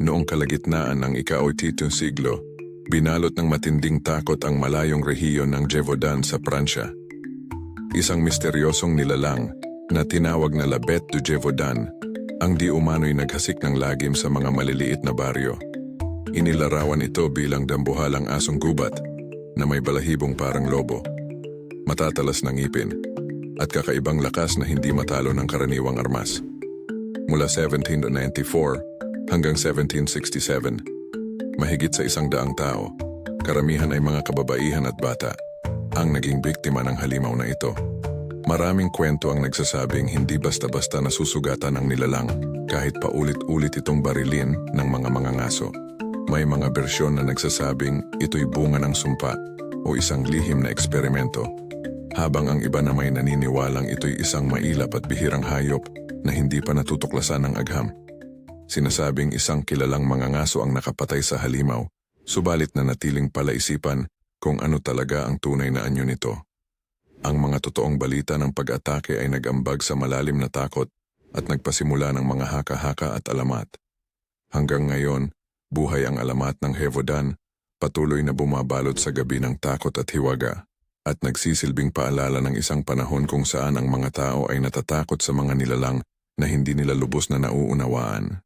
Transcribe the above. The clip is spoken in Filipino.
Noong kalagitnaan ng ika-8 siglo, binalot ng matinding takot ang malayong rehiyon ng Gévaudan sa Pransya. Isang misteryosong nilalang na tinawag na La Bête du Gévaudan ang di umano'y naghasik ng lagim sa mga maliliit na baryo. Inilarawan ito bilang dambuhalang asong gubat na may balahibong parang lobo, matatalas ng ngipin, at kakaibang lakas na hindi matalo ng karaniwang armas. Mula 1794 hanggang 1767, mahigit sa 100 tao, karamihan ay mga kababaihan at bata, ang naging biktima ng halimaw na ito. Maraming kwento ang nagsasabing hindi basta-basta nasusugatan ng nilalang kahit paulit-ulit itong barilin ng mga mangangaso. May mga bersyon na nagsasabing ito'y bunga ng sumpa o isang lihim na eksperimento, habang ang iba na may naniniwalang ito'y isang mailap at bihirang hayop na hindi pa natutuklasan ng agham. Sinasabing isang kilalang mangangaso ang nakapatay sa halimaw, subalit na natiling palaisipan kung ano talaga ang tunay na anyo nito. Ang mga totoong balita ng pag-atake ay nag-ambag sa malalim na takot at nagpasimula ng mga haka-haka at alamat. Hanggang ngayon, buhay ang alamat ng Gévaudan, patuloy na bumabalot sa gabi ng takot at hiwaga, at nagsisilbing paalala ng isang panahon kung saan ang mga tao ay natatakot sa mga nilalang na hindi nila lubos na nauunawaan.